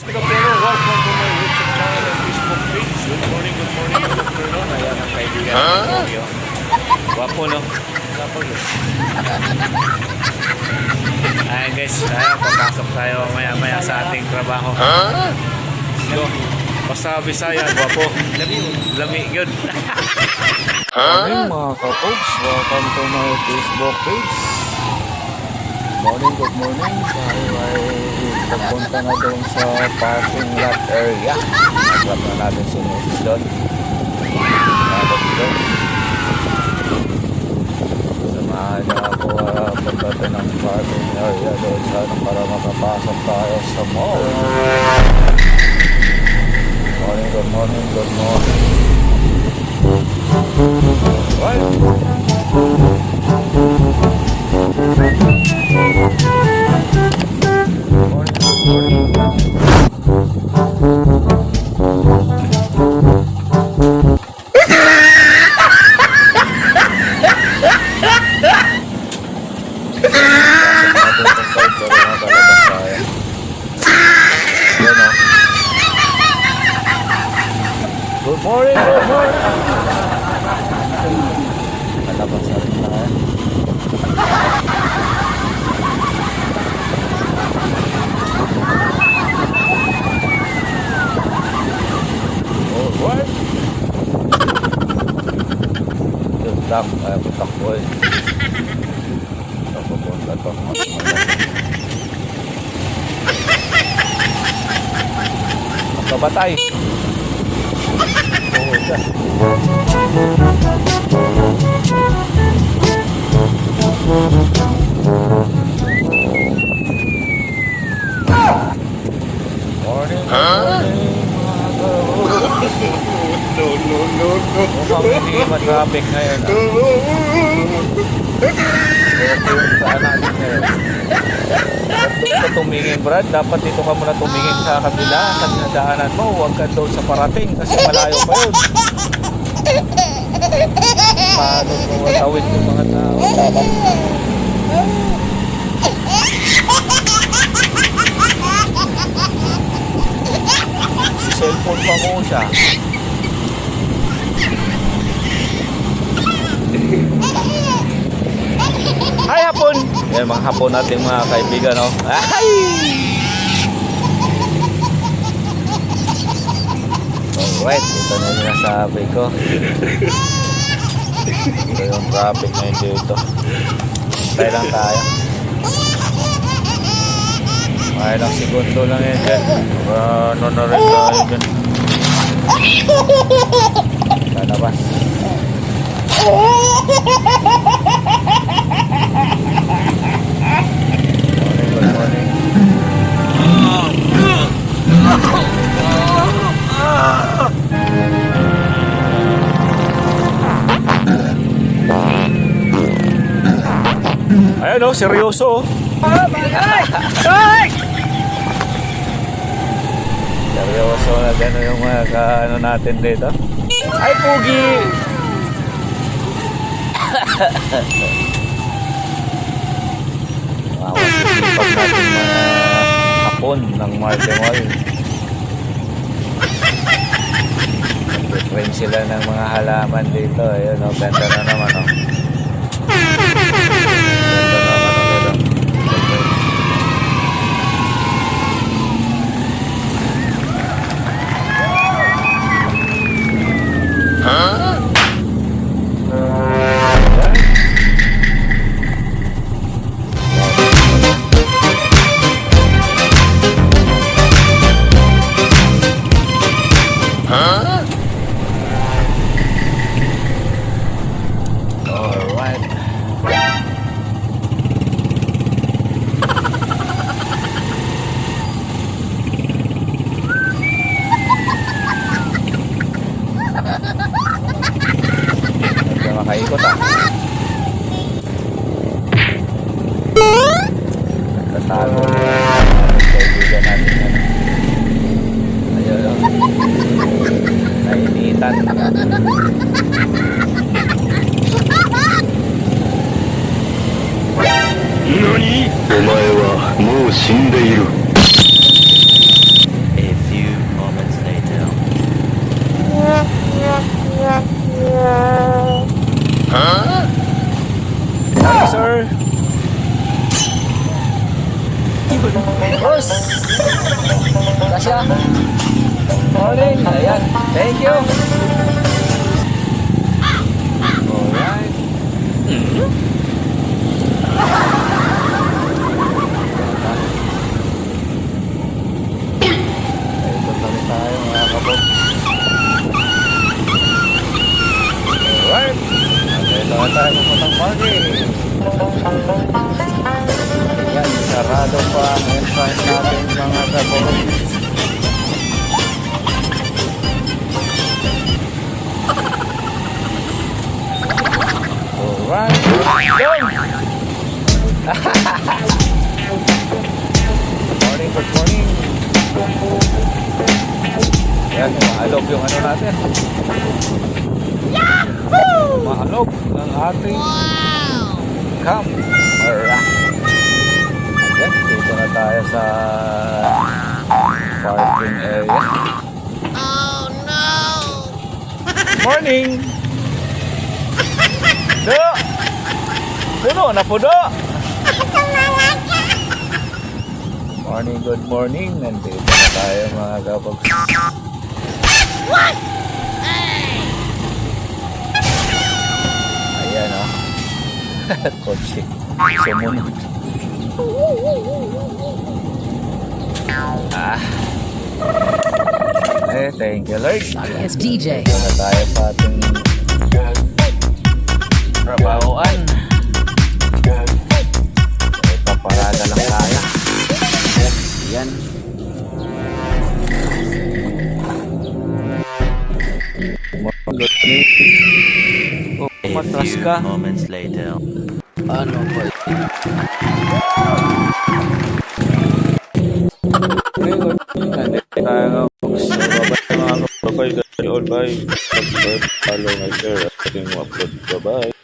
Kapero, welcome to my YouTube channel and Facebook page. Good morning, good afternoon. Ayan ang kaibigan ko yun. Wapo, no? Wapo, no? Ayan guys, papasok tayo maya-maya sa ating trabaho. Go. Basta Bisaya, wapo. Lami, good. Morning mga kapogs, welcome to my Facebook page. Good morning. Tayo ay pagpunta na doon sa parking lot area. Nag-drop na natin si Mrs. doon. Let's go. Samahan niya ako pagpunta ng parking area doon sana para makapasok tayo sa mall. Good morning. Right. Good morning. Malabas na rin tayo. Alright. Good luck. Ayaw ko takbo eh. Napupunta to. Magkabatay. Oh, dyan. Morning. No. Mukhang hindi matraffic ngayon. Saan natin ngayon? Doon ka tumingin, Brad. Dapat dito ka muna tumingin sa kabila. Sa dinadaanan mo, huwag ka doon sa parating kasi malayo pa yun. Paano mo matawid yung mga tao? Cellphone pa mo siya. Hi hapon! Yan mga hapon natin mga kaibigan, no? Ay! Alright, ito na yung nasabi ko. Ito yung traffic na dito. Hintay lang tayo. Ay lang segundo lang yan dyan. Ano na rin tayo dyan. Lalabas. Good morning. Ayan o, seryoso. Seryoso na gano'n yung mga ano natin dito. Ay, pugi! Wow, sisipag natin mga hapon ng Marte Mall. Nag-frame sila ng mga halaman dito. Ayun o, ganda na naman o. Ganda naman o dito. Huh? Makaikot Nagtatago kaibigan natin yan. Ayun. siya. Morning. Ayan. Thank you. Alright. Ito kami tayo mga kabog. Alright. Ito na tayo pupuntang party. Ayan, sarado pa ang entrance natin mga kabog. Alright. Good morning. Yan, maalog yung ano natin. Yahoo! Maalog ng ating camera. Yan, dito na tayo sa parking area. Oh no! Morning! Do! Puno na puno! Morning, good morning. Nandito na tayo mga kabog. What? Hey! Ayan o. Kotse. Sumunod. Thank you Lord. It's DJ. Dito na tayo sa ating trabahoan. Ito, parada lang tayo. Yan. Matras ka. Moments later. Ano ba? Nandito tayo sa babay mga kapagay. All bye. Subscribe, follow, and share. Ating upload. Bye-bye.